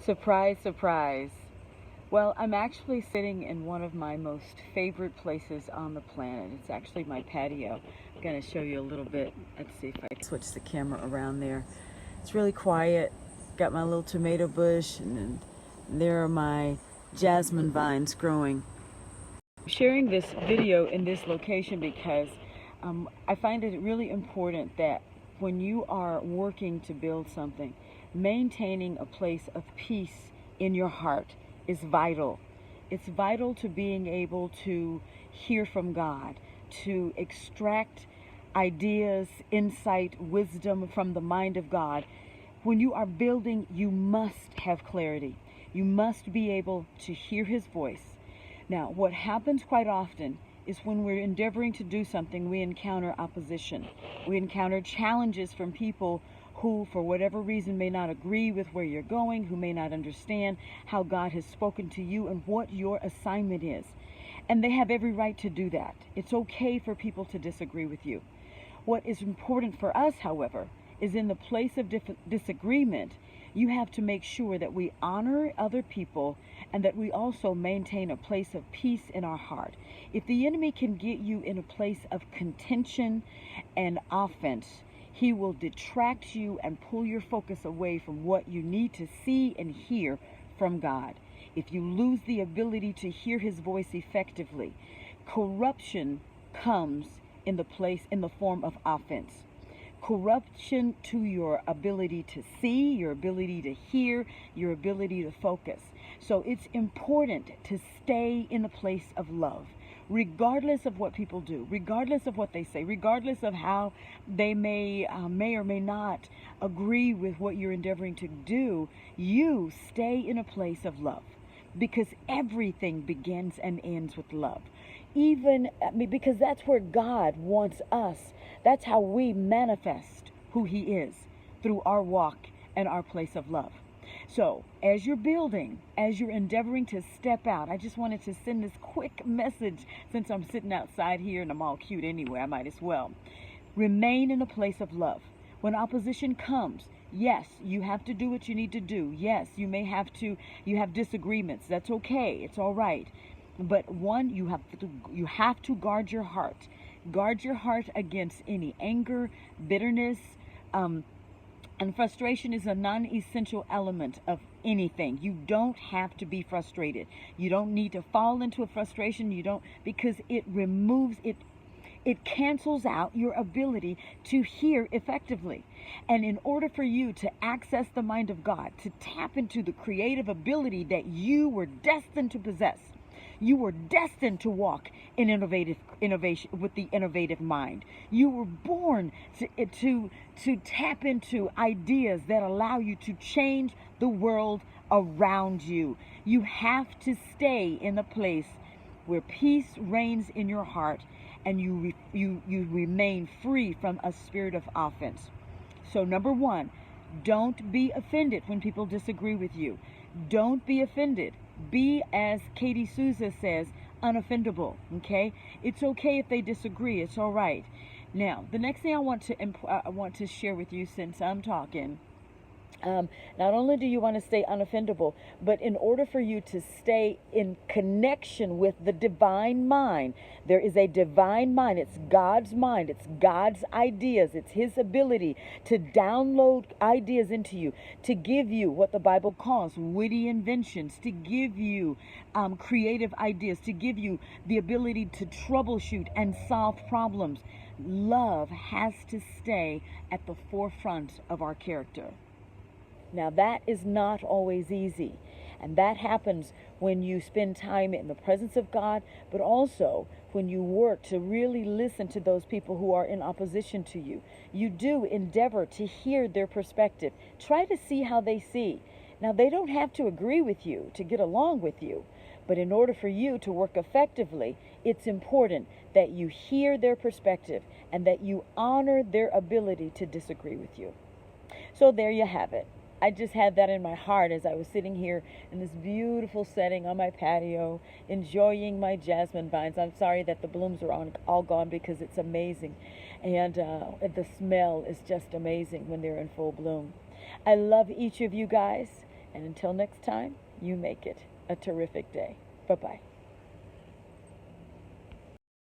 Surprise, surprise. Well, I'm actually sitting in one of my most favorite places on the planet. It's actually my patio. I'm going to show you a little bit. Let's see if I can switch the camera around there. It's really quiet. Got my little tomato bush, and there are my jasmine vines growing. I'm sharing this video in this location because I find it really important that when you are working to build something, maintaining a place of peace in your heart is vital. It's vital to being able to hear from God, to extract ideas, insight, wisdom from the mind of God. When you are building, you must have clarity. You must be able to hear His voice. Now, what happens quite often is when we're endeavoring to do something, we encounter opposition. We encounter challenges from people who, for whatever reason, may not agree with where you're going, who may not understand how God has spoken to you and what your assignment is. And they have every right to do that. It's okay for people to disagree with you. What is important for us, however, is in the place of disagreement, you have to make sure that we honor other people and that we also maintain a place of peace in our heart. If the enemy can get you in a place of contention and offense, he will detract you and pull your focus away from what you need to see and hear from God. If you lose the ability to hear His voice effectively, corruption comes in the form of offense. Corruption to your ability to see, your ability to hear, your ability to focus. So it's important to stay in the place of love, regardless of what people do, regardless of what they say, regardless of how they may or may not agree with what you're endeavoring to do. You stay in a place of love, because everything begins and ends with love. Because that's where God wants us. That's how we manifest who He is, through our walk and our place of love. So as you're building, as you're endeavoring to step out, I just wanted to send this quick message. Since I'm sitting outside here and I'm all cute anyway, I might as well. Remain in a place of love. When opposition comes, yes, you have to do what you need to do. Yes, you have disagreements. That's okay. It's all right. But one, you have to guard your heart. Guard your heart against any anger, bitterness, and frustration is a non-essential element of anything. You don't have to be frustrated. You don't need to fall into a frustration. Because it cancels out your ability to hear effectively. And in order for you to access the mind of God, to tap into the creative ability that you were destined to possess, you were destined to walk in innovation with the innovative mind. You were born to tap into ideas that allow you to change the world around you. You have to stay in a place where peace reigns in your heart, and you remain free from a spirit of offense. So number one, don't be offended when people disagree with you. Don't be offended. Be, as Katie Souza says, unoffendable. Okay? It's okay if they disagree. It's all right. Now, the next thing I want to share with you, since I'm talking, not only do you want to stay unoffendable, but in order for you to stay in connection with the divine mind, there is a divine mind. It's God's mind. It's God's ideas. It's His ability to download ideas into you, to give you what the Bible calls witty inventions, to give you creative ideas, to give you the ability to troubleshoot and solve problems. Love has to stay at the forefront of our character. Now, that is not always easy, and that happens when you spend time in the presence of God, but also when you work to really listen to those people who are in opposition to you. You do endeavor to hear their perspective. Try to see how they see. Now, they don't have to agree with you to get along with you, but in order for you to work effectively, it's important that you hear their perspective and that you honor their ability to disagree with you. So there you have it. I just had that in my heart as I was sitting here in this beautiful setting on my patio, enjoying my jasmine vines. I'm sorry that the blooms are all gone, because it's amazing. And the smell is just amazing when they're in full bloom. I love each of you guys, And until next time, you make it a terrific day. Bye-bye.